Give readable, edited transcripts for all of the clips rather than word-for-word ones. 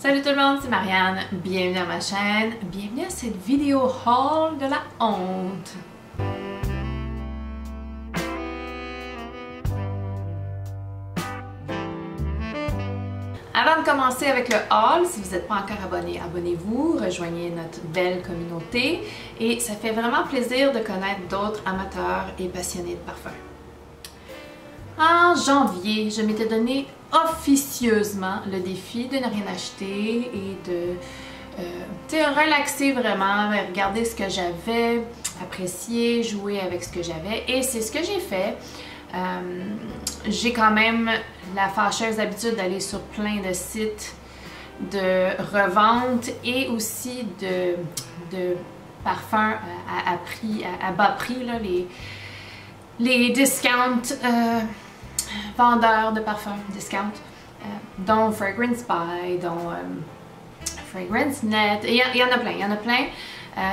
Salut tout le monde, c'est Marianne, bienvenue à ma chaîne, bienvenue à cette vidéo haul de la honte. Avant de commencer avec le haul, si vous n'êtes pas encore abonné, abonnez-vous, rejoignez notre belle communauté et ça fait vraiment plaisir de connaître d'autres amateurs et passionnés de parfums. En janvier, je m'étais donné officieusement le défi de ne rien acheter et de relaxer vraiment, regarder ce que j'avais, apprécier, jouer avec ce que j'avais et c'est ce que j'ai fait. J'ai quand même la fâcheuse habitude d'aller sur plein de sites de revente et aussi de parfums à bas prix, là, les discounts vendeurs de parfums, discount, dont Fragrance Buy, dont Fragrance Net, il y en a plein,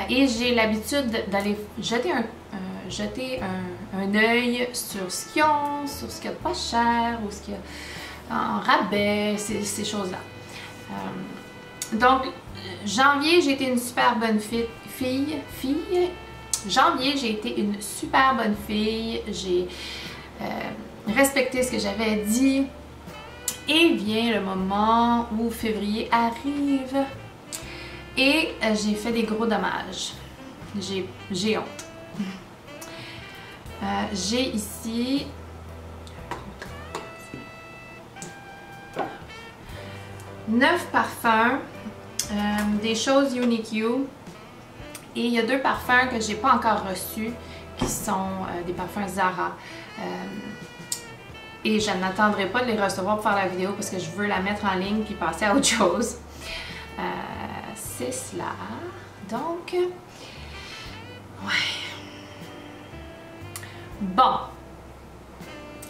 et j'ai l'habitude d'aller jeter un œil sur ce qu'ils ont, sur ce qu'il y a de pas cher, ou ce qu'il y a en rabais, ces choses-là. Donc, janvier, j'ai été une super bonne fille. Janvier, j'ai été une super bonne fille. J'ai respecté ce que j'avais dit. Et vient le moment où février arrive. Et j'ai fait des gros dommages. J'ai honte. J'ai ici 9 parfums, des choses UniQ. Et il y a 2 parfums que j'ai pas encore reçus, qui sont des parfums Zara. Et je n'attendrai pas de les recevoir pour faire la vidéo parce que je veux la mettre en ligne puis passer à autre chose. C'est cela. Donc, ouais. Bon.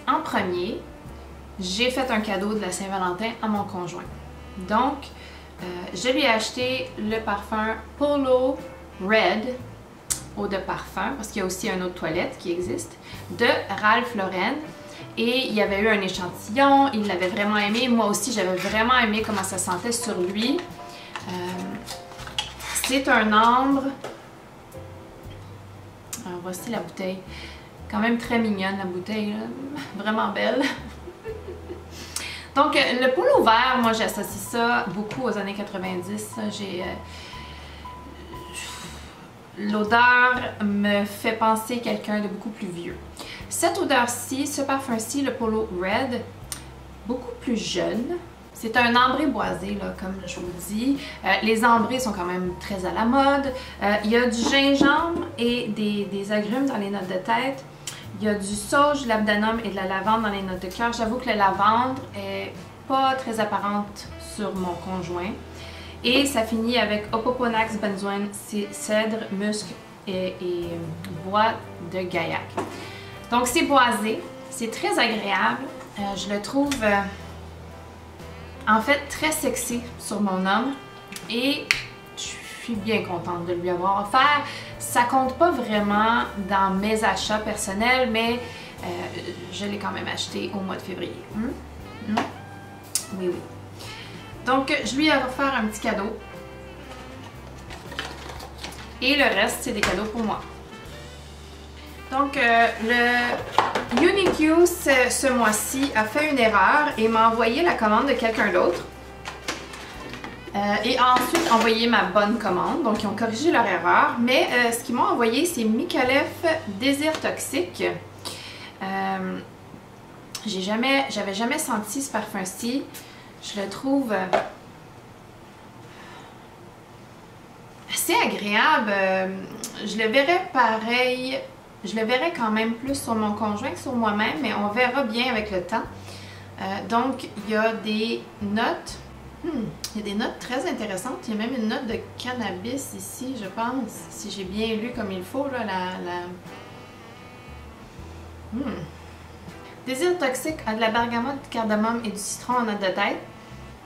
En premier, j'ai fait un cadeau de la Saint-Valentin à mon conjoint. Donc, je lui ai acheté le parfum Polo Red, eau de parfum, parce qu'il y a aussi un eau de toilette qui existe, de Ralph Lauren. Et il y avait eu un échantillon, il l'avait vraiment aimé. Moi aussi, j'avais vraiment aimé comment ça sentait sur lui. C'est un ambre. Alors, voici la bouteille. Quand même très mignonne la bouteille, là. Vraiment belle. Donc, le polo vert, moi j'associe ça beaucoup aux années 90. L'odeur me fait penser à quelqu'un de beaucoup plus vieux. Cette odeur-ci, ce parfum-ci, le Polo Red, beaucoup plus jeune. C'est un ambré boisé, là, comme je vous dis. Les ambrés sont quand même très à la mode. Il y a du gingembre et des agrumes dans les notes de tête. Il y a du sauge, de l'abdanum et de la lavande dans les notes de cœur. J'avoue que la lavande est pas très apparente sur mon conjoint. Et ça finit avec Opoponax, benzoin, cèdre, musc et bois de gaillac. Donc c'est boisé, c'est très agréable. Je le trouve en fait très sexy sur mon homme et je suis bien contente de lui avoir offert. Ça compte pas vraiment dans mes achats personnels, mais je l'ai quand même acheté au mois de février. Oui. Donc, je lui ai offert un petit cadeau. Et le reste, c'est des cadeaux pour moi. Donc, le UniQ, ce mois-ci, a fait une erreur et m'a envoyé la commande de quelqu'un d'autre. Et ensuite, envoyé ma bonne commande. Donc, ils ont corrigé leur erreur. Mais ce qu'ils m'ont envoyé, c'est Micallef Désir Toxique. J'avais jamais senti ce parfum-ci. Je le trouve assez agréable. Je le verrais pareil. Je le verrais quand même plus sur mon conjoint que sur moi-même, mais on verra bien avec le temps. Donc, il y a des notes. Il y a des notes très intéressantes. Il y a même une note de cannabis ici, je pense. Si j'ai bien lu comme il faut, là, Désir toxique a de la bergamote, du cardamome et du citron en note de tête.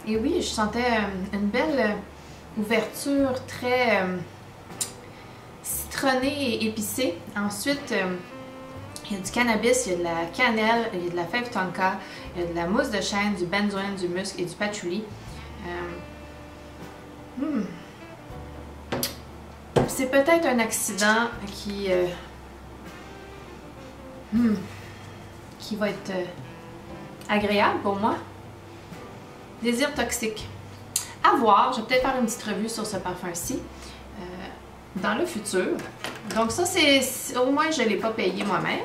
Et oui, je sentais une belle ouverture très citronnée et épicée. Ensuite, il y a du cannabis, il y a de la cannelle, il y a de la fève tonka, il y a de la mousse de chêne, du benzoin, du musc et du patchouli. c'est peut-être un accident qui va être agréable pour moi. Désir toxique. À voir, je vais peut-être faire une petite revue sur ce parfum-ci dans le futur. Donc ça, c'est au moins je ne l'ai pas payé moi-même.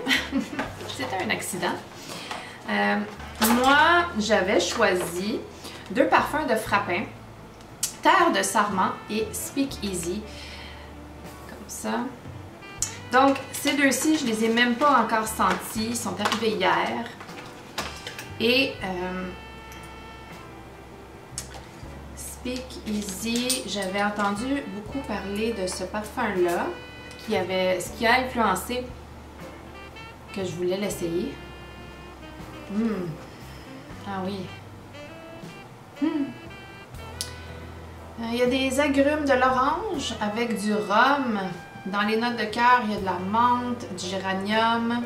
C'était un accident. Moi, j'avais choisi 2 parfums de Frappin, Terre de Sarment et Speak Easy. Comme ça. Donc, ces deux-ci, je les ai même pas encore sentis. Ils sont arrivés hier. Et Speak Easy, j'avais entendu beaucoup parler de ce parfum-là, ce qui a influencé que je voulais l'essayer. Ah oui. Il y a des agrumes de l'orange avec du rhum. Dans les notes de cœur, il y a de la menthe, du géranium.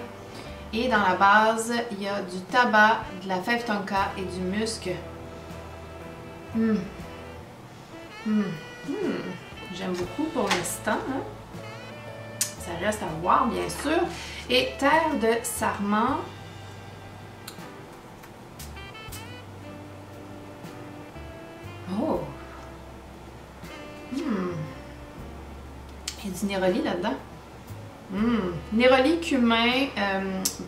Et dans la base, il y a du tabac, de la fève tonka et du musc. J'aime beaucoup pour l'instant. Hein? Ça reste à voir, bien sûr. Et Terre de Sarment. Oh! Il y a du néroli là-dedans. Néroli, cumin,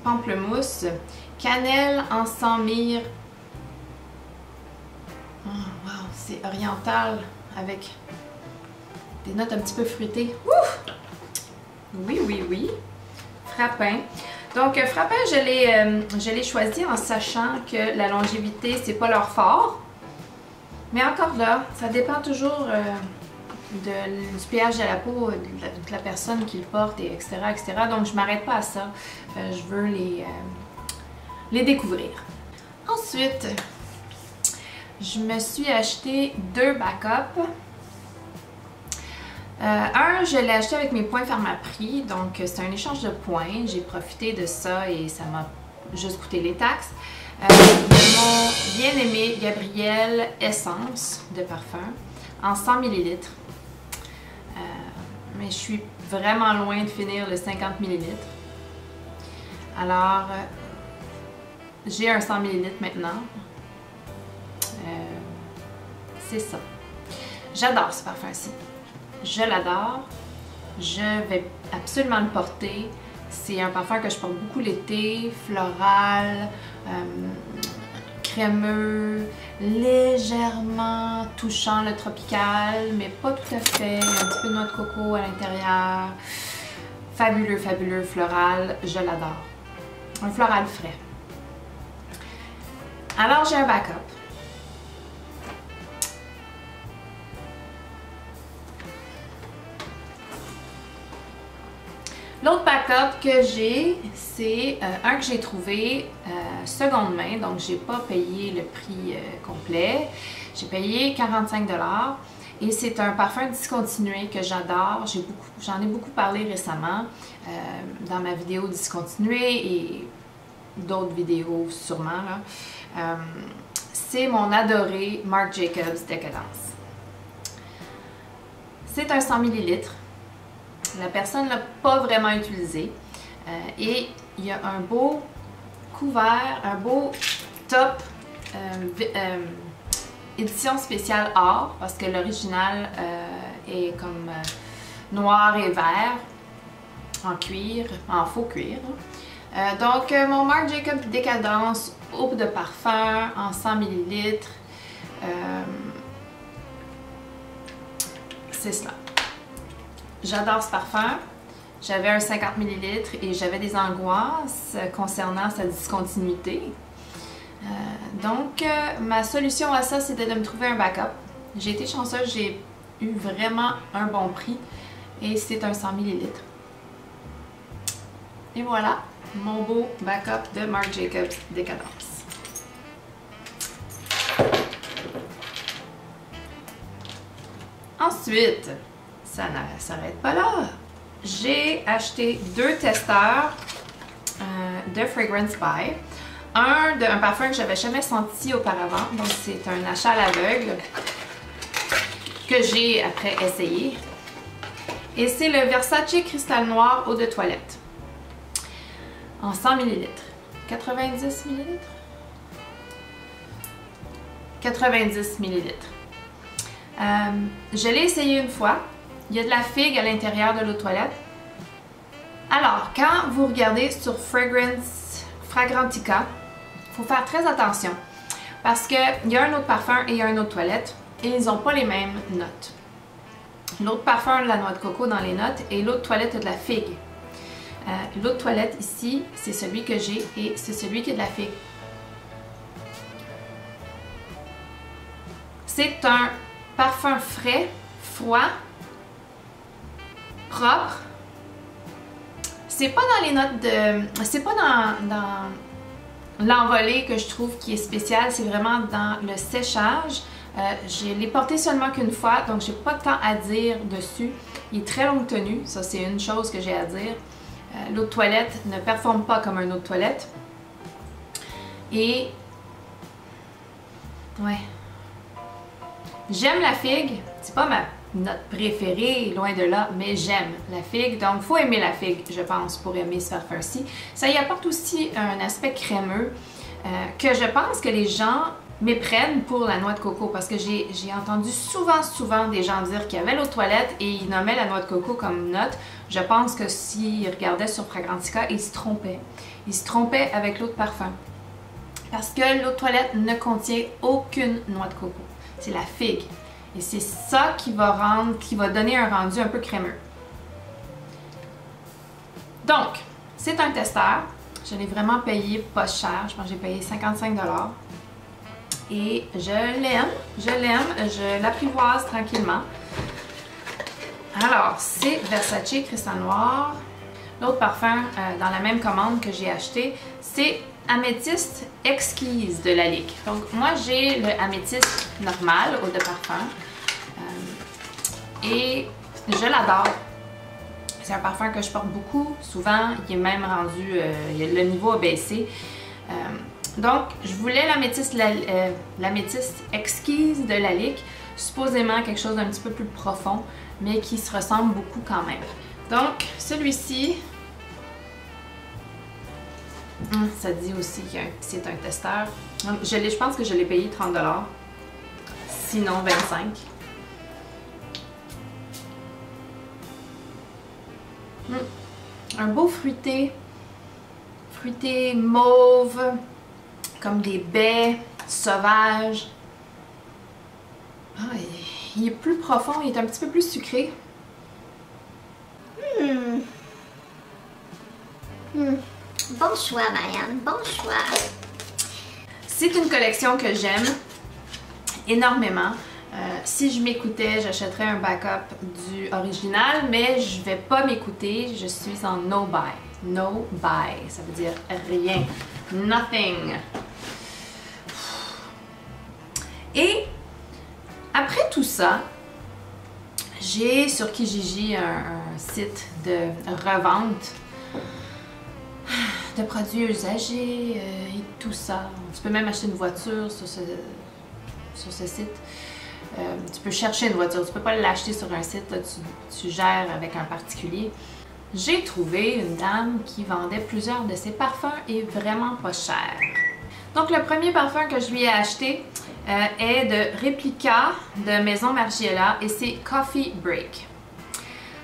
pamplemousse, cannelle, encens, myrrhe. Oh, wow, c'est oriental avec des notes un petit peu fruitées. Ouf! Oui, oui, oui. Frappin. Donc, Frappin, je l'ai choisi en sachant que la longévité, c'est pas leur fort. Mais encore là, ça dépend toujours du pH de la peau de la personne qui le porte, et etc., etc. Donc, je ne m'arrête pas à ça. Je veux les découvrir. Ensuite, je me suis acheté 2 backups. Un, je l'ai acheté avec mes points Pharmaprix, donc c'est un échange de points. J'ai profité de ça et ça m'a juste coûté les taxes. Mon bien-aimé Gabriel Essence de parfum en 100 ml. Mais je suis vraiment loin de finir le 50 ml. Alors, j'ai un 100 ml maintenant. C'est ça. J'adore ce parfum-ci. Je l'adore. Je vais absolument le porter. C'est un parfum que je porte beaucoup l'été, floral, crémeux, légèrement touchant le tropical, mais pas tout à fait. Un petit peu de noix de coco à l'intérieur. Fabuleux, fabuleux, floral. Je l'adore. Un floral frais. Alors, j'ai un backup. L'autre backup que j'ai, c'est un que j'ai trouvé seconde main, donc j'ai pas payé le prix complet. J'ai payé 45 $ et c'est un parfum discontinué que j'adore. J'en ai beaucoup parlé récemment dans ma vidéo discontinuée et d'autres vidéos sûrement. C'est mon adoré Marc Jacobs Décadence. C'est un 100 ml. La personne ne l'a pas vraiment utilisé. Et il y a un beau couvert, un beau top édition spéciale or, parce que l'original est comme noir et vert, en cuir, en faux cuir. Donc mon Marc Jacobs Décadence eau de parfum en 100 ml. C'est cela. J'adore ce parfum. J'avais un 50 ml et j'avais des angoisses concernant sa discontinuité. Donc, ma solution à ça, c'était de me trouver un backup. J'ai été chanceuse, j'ai eu vraiment un bon prix et c'est un 100 ml. Et voilà, mon beau backup de Marc Jacobs Décadence. Ensuite, ça ne s'arrête pas là. J'ai acheté 2 testeurs de Fragrance By. Un parfum que j'avais jamais senti auparavant, donc c'est un achat à l'aveugle que j'ai après essayé. Et c'est le Versace Cristal Noir eau de toilette. En 100 ml. 90 ml? 90 ml. Je l'ai essayé une fois. Il y a de la figue à l'intérieur de l'eau de toilette. Alors, quand vous regardez sur Fragrantica, il faut faire très attention parce qu'il y a un autre parfum et il y a un autre toilette et ils n'ont pas les mêmes notes. L'autre parfum a de la noix de coco dans les notes et l'autre toilette a de la figue. L'autre toilette ici, c'est celui que j'ai et c'est celui qui a de la figue. C'est un parfum frais, froid, propre. C'est pas dans les notes de... C'est pas dans l'envolée que je trouve qui est spécial, c'est vraiment dans le séchage. Je l'ai porté seulement qu'une fois, donc j'ai pas de temps à dire dessus. Il est très longue tenue, ça c'est une chose que j'ai à dire. L'eau de toilette ne performe pas comme un eau de toilette. Et... ouais. J'aime la figue, c'est pas ma note préférée, loin de là, mais j'aime la figue. Donc, il faut aimer la figue, je pense, pour aimer ce parfum-ci. Ça y apporte aussi un aspect crémeux que je pense que les gens méprennent pour la noix de coco parce que j'ai entendu souvent des gens dire qu'il y avait l'eau de toilette et ils nommaient la noix de coco comme note. Je pense que s'ils regardaient sur Fragrantica, ils se trompaient. Ils se trompaient avec l'eau de parfum. Parce que l'eau de toilette ne contient aucune noix de coco. C'est la figue. Et c'est ça qui va donner un rendu un peu crémeux. Donc, c'est un testeur. Je l'ai vraiment payé pas cher. Je pense que j'ai payé 55 $. Et je l'aime, je l'apprivoise tranquillement. Alors, c'est Versace Cristal Noir. L'autre parfum dans la même commande que j'ai acheté, c'est Améthyste Exquise de Lalique. Donc, moi, j'ai le Améthyste normal, eau de parfum. Et je l'adore. C'est un parfum que je porte beaucoup. Souvent, il est même rendu, le niveau a baissé. Donc, je voulais l'améthyste exquise de Lalique, supposément quelque chose d'un petit peu plus profond, mais qui se ressemble beaucoup quand même. Donc, celui-ci, ça dit aussi que c'est un testeur. Je pense que je l'ai payé 30 $, sinon 25 $. Un beau fruité mauve, comme des baies sauvages. Il est plus profond, il est un petit peu plus sucré. Bon choix, Marianne, bon choix. C'est une collection que j'aime énormément. Si je m'écoutais, j'achèterais un backup du original, mais je vais pas m'écouter, je suis en no buy. No buy, ça veut dire rien. Nothing. Et après tout ça, j'ai sur Kijiji un site de revente de produits usagés et tout ça. Tu peux même acheter une voiture sur ce site. Tu peux chercher une voiture, tu peux pas l'acheter sur un site, là, tu gères avec un particulier. J'ai trouvé une dame qui vendait plusieurs de ses parfums et vraiment pas cher. Donc le premier parfum que je lui ai acheté est de Replica de Maison Margiela et c'est Coffee Break.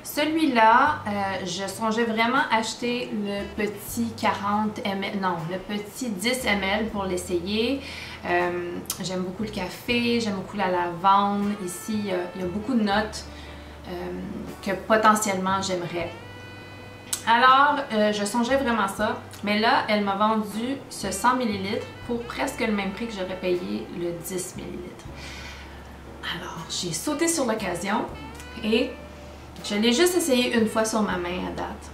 Celui-là, je songeais vraiment acheter le petit 40 ml, non, le petit 10 ml pour l'essayer. J'aime beaucoup le café, j'aime beaucoup la lavande. Ici, il y a beaucoup de notes que potentiellement j'aimerais. Alors, je songeais vraiment ça, mais là, elle m'a vendu ce 100 ml pour presque le même prix que j'aurais payé le 10 ml. Alors, j'ai sauté sur l'occasion et je l'ai juste essayé une fois sur ma main à date.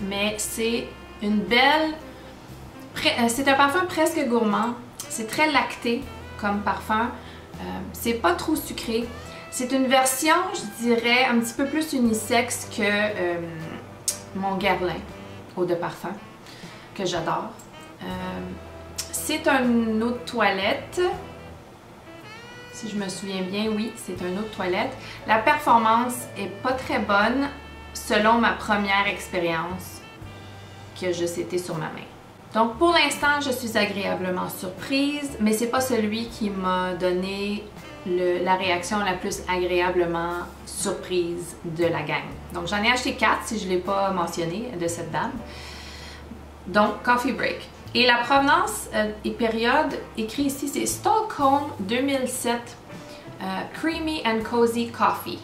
Mais c'est une belle... c'est un parfum presque gourmand. C'est très lacté comme parfum. C'est pas trop sucré. C'est une version, je dirais, un petit peu plus unisexe que mon Guerlain eau de parfum, que j'adore. C'est un eau de toilette. Si je me souviens bien, oui, c'est un eau de toilette. La performance est pas très bonne selon ma première expérience que je c'était sur ma main. Donc pour l'instant, je suis agréablement surprise, mais c'est pas celui qui m'a donné la réaction la plus agréablement surprise de la gang. Donc j'en ai acheté 4 si je ne l'ai pas mentionné de cette dame. Donc Coffee Break. Et la provenance et période écrit ici, c'est Stockholm 2007 Creamy and Cozy Coffee.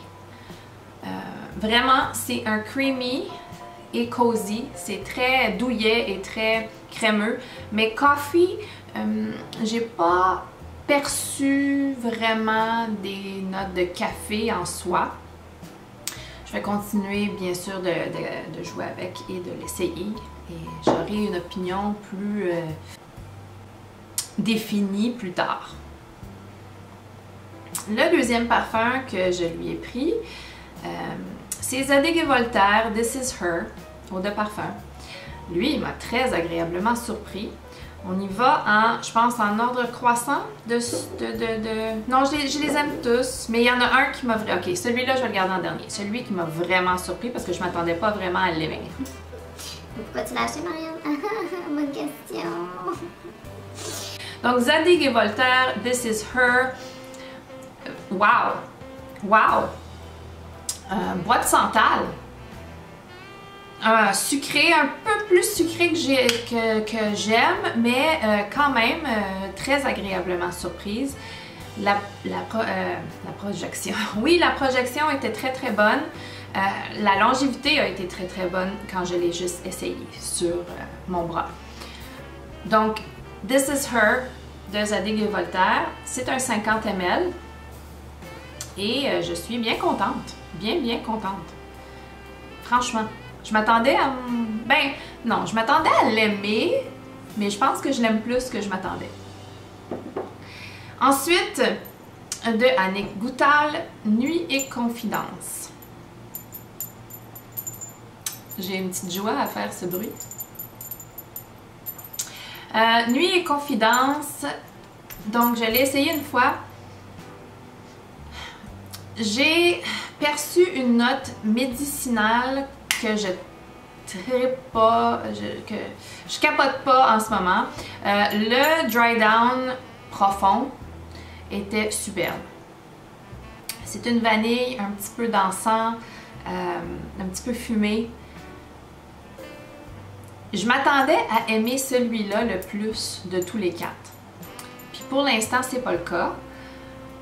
Vraiment, c'est un creamy et cozy. C'est très douillet et très crémeux. Mais coffee, j'ai pas perçu vraiment des notes de café en soi. Je vais continuer bien sûr de jouer avec et de l'essayer. Et j'aurai une opinion plus définie plus tard. Le deuxième parfum que je lui ai pris, c'est Zadig & Voltaire This Is Her, eau de parfum. Lui, il m'a très agréablement surpris. On y va en, je pense, en ordre croissant Non, je les aime tous, mais il y en a un qui m'a vraiment... Ok, celui-là, je vais le garder en dernier. Celui qui m'a vraiment surpris parce que je ne m'attendais pas vraiment à l'aimer. Pourquoi tu l'as acheté, Marianne? Bonne question. Donc, Zadig & Voltaire, This Is Her. Wow! Wow! Boîte santal. Sucré, un peu plus sucré que j'aime, mais quand même très agréablement surprise. La projection. Oui, la projection était très très bonne. La longévité a été très très bonne quand je l'ai juste essayé sur mon bras. Donc, This Is Her de Zadig & Voltaire, c'est un 50 ml et je suis bien contente, bien contente. Franchement, je m'attendais à... Ben, non, je m'attendais à l'aimer, mais je pense que je l'aime plus que je m'attendais. Ensuite, de Annick Goutal, Nuit et Confidence. J'ai une petite joie à faire ce bruit. Nuit et Confidence, donc je l'ai essayé une fois. J'ai perçu une note médicinale que je trippe pas, que je capote pas en ce moment. Le dry down profond était superbe. C'est une vanille, un petit peu d'encens, un petit peu fumé. Je m'attendais à aimer celui-là le plus de tous les 4. Puis pour l'instant, c'est pas le cas.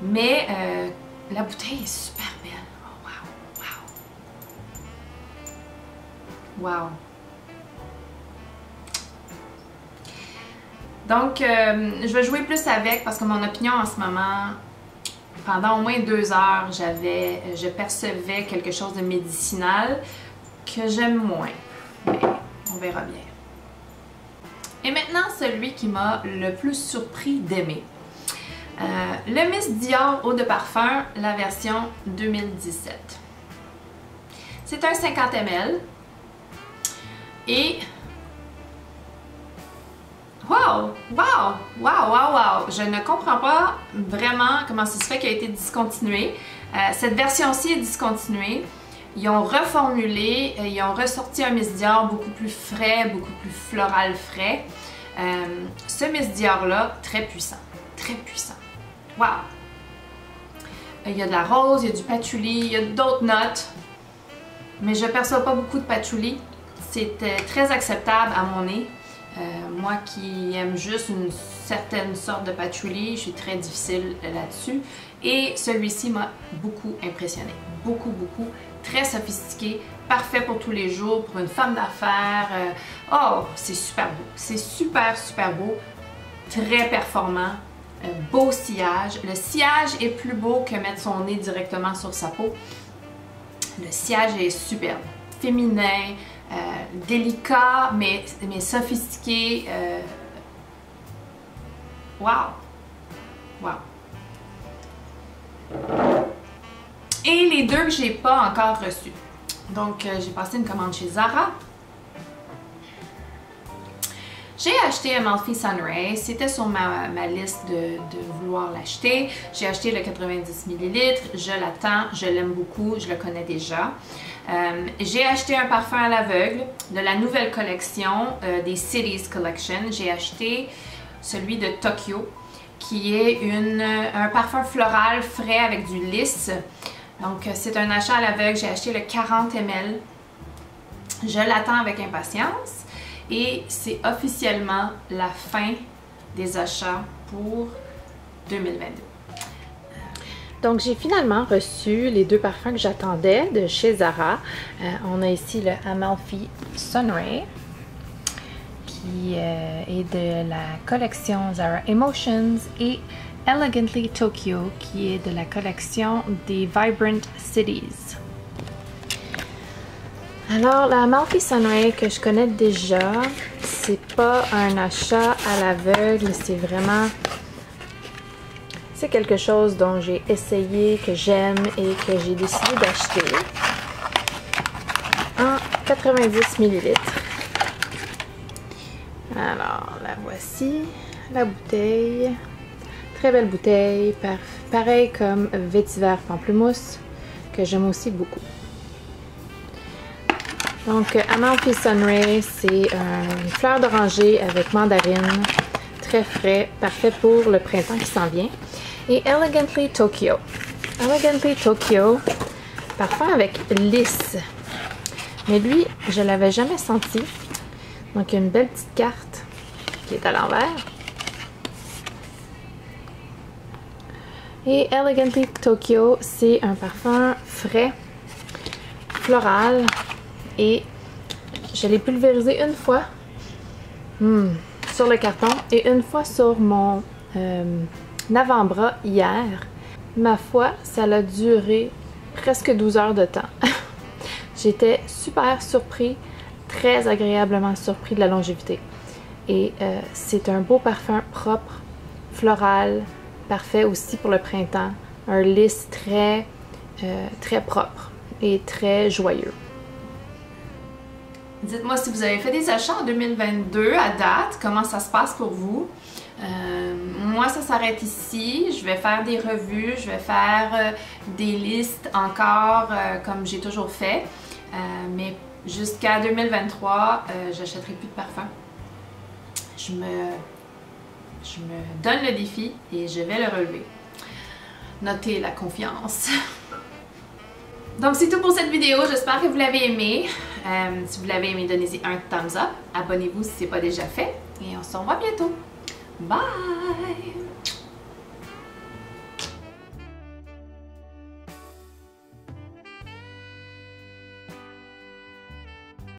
Mais la bouteille est super belle. Oh, wow! Wow! Donc, je vais jouer plus avec parce que mon opinion en ce moment, pendant au moins 2 heures, je percevais quelque chose de médicinal que j'aime moins. Mais on verra bien. Et maintenant, celui qui m'a le plus surpris d'aimer. Le Miss Dior Eau de Parfum, la version 2017. C'est un 50 ml. Et... Wow! Wow! Wow! Wow! Wow! Je ne comprends pas vraiment comment ça se fait qu'il a été discontinué. Cette version-ci est discontinuée. Ils ont reformulé, ils ont ressorti un Miss Dior beaucoup plus frais, beaucoup plus floral frais. Ce Miss Dior-là, très puissant. Très puissant. Wow! Il y a de la rose, il y a du patchouli, il y a d'autres notes. Mais je ne perçois pas beaucoup de patchouli. C'est très acceptable à mon nez. Moi qui aime juste une certaine sorte de patchouli, je suis très difficile là-dessus. Et celui-ci m'a beaucoup impressionné. Beaucoup, beaucoup. Très sophistiqué, parfait pour tous les jours, pour une femme d'affaires. Oh, c'est super beau. C'est super, super beau. Très performant. Beau sillage. Le sillage est plus beau que mettre son nez directement sur sa peau. Le sillage est superbe. Féminin, délicat, mais sophistiqué. Wow! Wow! Et les deux que j'ai pas encore reçus. Donc, j'ai passé une commande chez Zara. J'ai acheté Amalfi Sunray, c'était sur ma liste de vouloir l'acheter. J'ai acheté le 90 ml, je l'attends, je l'aime beaucoup, je le connais déjà. J'ai acheté un parfum à l'aveugle de la nouvelle collection des Cities Collection. J'ai acheté celui de Tokyo, qui est un parfum floral frais avec du lisse. Donc c'est un achat à l'aveugle, j'ai acheté le 40 ml. Je l'attends avec impatience et c'est officiellement la fin des achats pour 2022. Donc j'ai finalement reçu les deux parfums que j'attendais de chez Zara. On a ici le Amalfi Sunray qui est de la collection Zara Emotions et Elegantly Tokyo qui est de la collection des Vibrant Cities. Alors, la Amalfi Sunray que je connais déjà, c'est pas un achat à l'aveugle, c'est quelque chose dont j'ai essayé, que j'aime et que j'ai décidé d'acheter en 90 ml. Alors, la voici, la bouteille. Très belle bouteille, pareil comme Vétiver Pamplemousse, que j'aime aussi beaucoup. Donc, Amalfi Sunray, c'est une fleur d'oranger avec mandarine, très frais, parfait pour le printemps qui s'en vient. Et Elegantly Tokyo. Elegantly Tokyo, parfum avec lisse. Mais lui, je ne l'avais jamais senti. Donc, il y a une belle petite carte qui est à l'envers. Et Elegantly Tokyo, c'est un parfum frais, floral. Et je l'ai pulvérisé une fois sur le carton et une fois sur mon avant-bras hier. Ma foi, ça a duré presque 12 heures de temps. J'étais super surpris, très agréablement surpris de la longévité. Et c'est un beau parfum propre, floral, parfait aussi pour le printemps. Un lisse très propre et très joyeux. Dites-moi si vous avez fait des achats en 2022 à date, comment ça se passe pour vous? Moi, ça s'arrête ici. Je vais faire des revues, je vais faire des listes encore comme j'ai toujours fait. Mais jusqu'à 2023, j'achèterai plus de parfum. Je me donne le défi et je vais le relever. Notez la confiance. Donc c'est tout pour cette vidéo, j'espère que vous l'avez aimé. Si vous l'avez aimé, donnez-y un thumbs up. Abonnez-vous si ce n'est pas déjà fait. Et on se revoit bientôt. Bye!